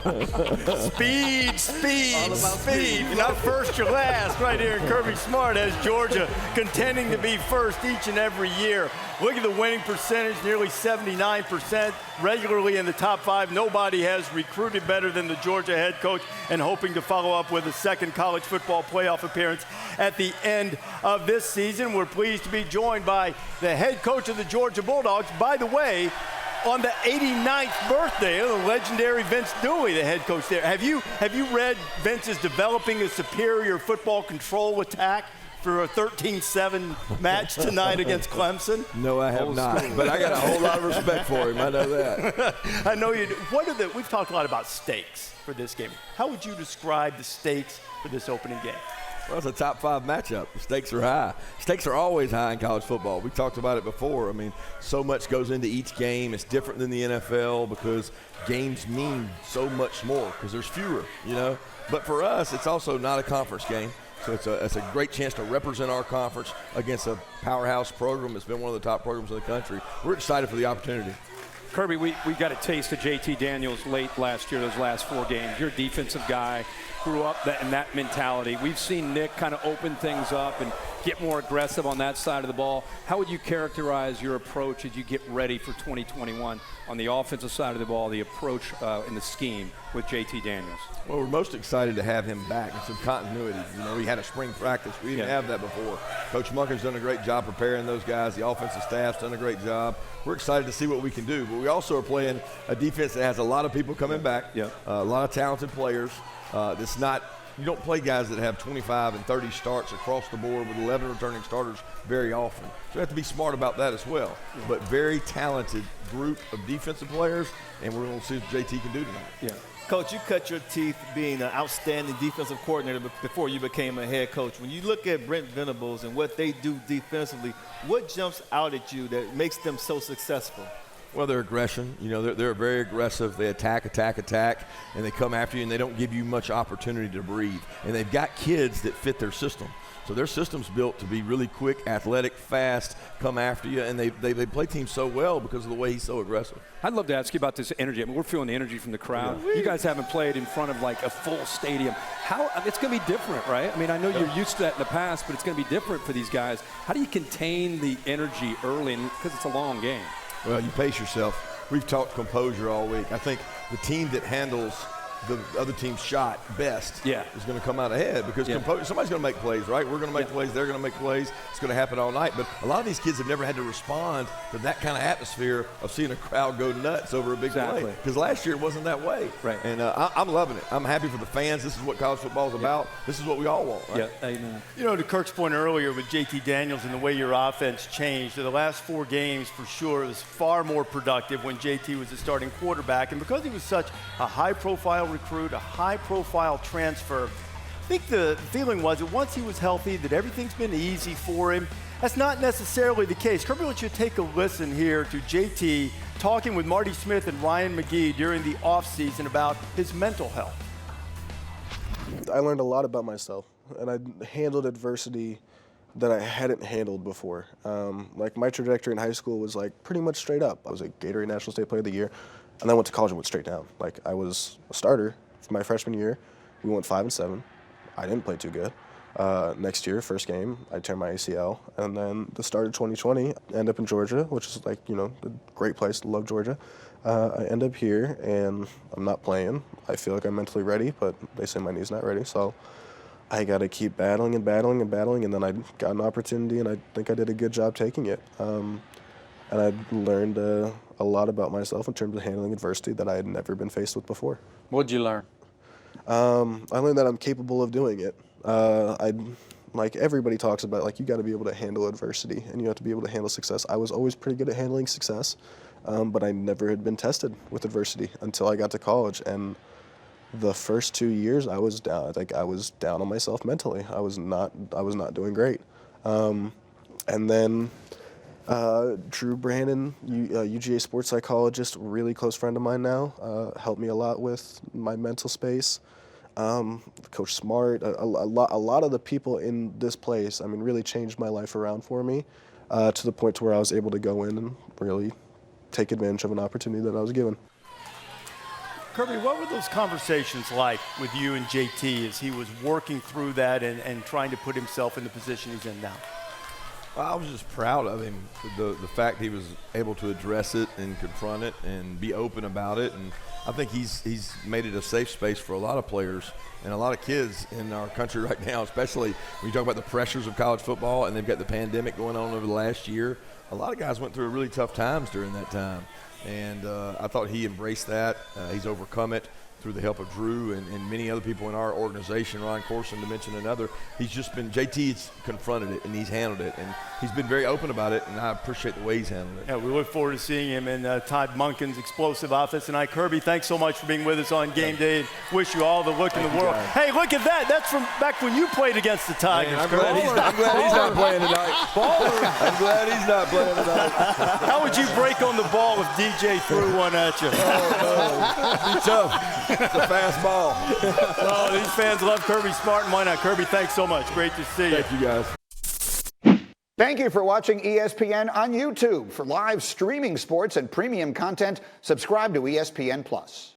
Speed. You're not first, you're last right here in Kirby Smart as Georgia contending to be first each and every year. Look at the winning percentage, nearly 79%, regularly in the top 5. Nobody has recruited better than the Georgia head coach, and hoping to follow up with a second college football playoff appearance at the end of this season. We're pleased to be joined by the head coach of the Georgia Bulldogs. By the way, on the 89th birthday of the legendary Vince Dooley, the head coach there. Have you read Vince is developing a superior football control attack for a 13-7 match tonight against Clemson? No, I have not, but I got a whole lot of respect for him. I know that. I know you do. We've talked a lot about stakes for this game. How would you describe the stakes for this opening game? Well, it's a top 5 matchup. The stakes are high. Stakes are always high in college football. We talked about it before. I mean, so much goes into each game. It's different than the NFL because games mean so much more because there's fewer, you know. But for us, it's also not a conference game. So it's a great chance to represent our conference against a powerhouse program. It's been one of the top programs in the country. We're excited for the opportunity. Kirby, we got a taste of JT Daniels late last year, those last 4 games. You're a defensive guy, grew up in that mentality. We've seen Nick kind of open things up and get more aggressive on that side of the ball. How would you characterize your approach as you get ready for 2021 on the offensive side of the ball, the approach in the scheme with JT Daniels? Well, we're most excited to have him back and some continuity. You know, he had a spring practice. We didn't have that before. Coach Munkin's done a great job preparing those guys. The offensive staff's done a great job. We're excited to see what we can do. But we also are playing a defense that has a lot of people coming back, a lot of talented players. It's not – you don't play guys that have 25 and 30 starts across the board with 11 returning starters very often. So you have to be smart about that as well. But very talented group of defensive players, and we're going to see what JT can do tonight. Coach, you cut your teeth being an outstanding defensive coordinator before you became a head coach. When you look at Brent Venables and what they do defensively, what jumps out at you that makes them so successful? Well, their aggression. You know, they're very aggressive. They attack, and they come after you, and they don't give you much opportunity to breathe. And they've got kids that fit their system. So their system's built to be really quick, athletic, fast, come after you, and they play teams so well because of the way he's so aggressive. I'd love to ask you about this energy. I mean, we're feeling the energy from the crowd. You guys haven't played in front of like a full stadium. It's going to be different, right? I mean, I know you're used to that in the past, but it's going to be different for these guys. How do you contain the energy early, because it's a long game? Well, you pace yourself. We've talked composure all week. I think the team that handles the other team's shot best is going to come out ahead because somebody's going to make plays, right? We're going to make plays. They're going to make plays. It's going to happen all night. But a lot of these kids have never had to respond to that kind of atmosphere of seeing a crowd go nuts over a big play. Because last year it wasn't that way. Right. And I'm loving it. I'm happy for the fans. This is what college football is about. This is what we all want, right? Yeah, amen. You know, to Kirk's point earlier with JT Daniels and the way your offense changed, the last 4 games for sure it was far more productive when JT was the starting quarterback. And because he was such a high-profile recruit, a high-profile transfer, I think the feeling was that once he was healthy, that everything's been easy for him. That's not necessarily the case. Kirby, I want you to take a listen here to JT talking with Marty Smith and Ryan McGee during the offseason about his mental health. I learned a lot about myself, and I handled adversity that I hadn't handled before. Like my trajectory in high school was like pretty much straight up. I was a Gatorade National State Player of the Year, and then I went to college and went straight down. Like I was a starter for my freshman year. We went 5-7. I didn't play too good. Next year, first game, I tore my ACL, and then the start of 2020, I end up in Georgia, which is like, you know, a great place. Love Georgia. I end up here, and I'm not playing. I feel like I'm mentally ready, but they say my knee's not ready, so I got to keep battling, and then I got an opportunity, and I think I did a good job taking it. And I learned a lot about myself in terms of handling adversity that I had never been faced with before. What'd you learn? I learned that I'm capable of doing it. Like everybody talks about, like you got to be able to handle adversity and you have to be able to handle success. I was always pretty good at handling success, but I never had been tested with adversity until I got to college. And the first 2 years, I was down. Like I was down on myself mentally. I was not doing great. And then Drew Brandon, UGA sports psychologist, really close friend of mine now, helped me a lot with my mental space. Coach Smart, a lot of the people in this place, I mean, really changed my life around for me to the point to where I was able to go in and really take advantage of an opportunity that I was given. Kirby, what were those conversations like with you and JT as he was working through that and trying to put himself in the position he's in now? Well, I was just proud of him, the fact he was able to address it and confront it and be open about it. And I think he's made it a safe space for a lot of players and a lot of kids in our country right now, especially when you talk about the pressures of college football and they've got the pandemic going on over the last year. A lot of guys went through really tough times during that time. And I thought he embraced that. He's overcome it through the help of Drew and many other people in our organization, Ron Corson to mention another. He's just been, JT's confronted it and he's handled it. And he's been very open about it, and I appreciate the way he's handled it. Yeah, we look forward to seeing him in Todd Monken's explosive offense tonight. Kirby, thanks so much for being with us on Game Day, and wish you all the luck in the world. Guys. Hey, look at that. That's from back when you played against the Tigers. Man, I'm glad he's not playing tonight. I'm glad he's not playing tonight. How would you break on the ball if DJ threw one at you? It'd be tough. It's a fast ball. Oh, these fans love Kirby Smart, and why not? Kirby, thanks so much. Great to see you. Thank you, guys. Thank you for watching ESPN on YouTube. For live streaming sports and premium content, subscribe to ESPN+.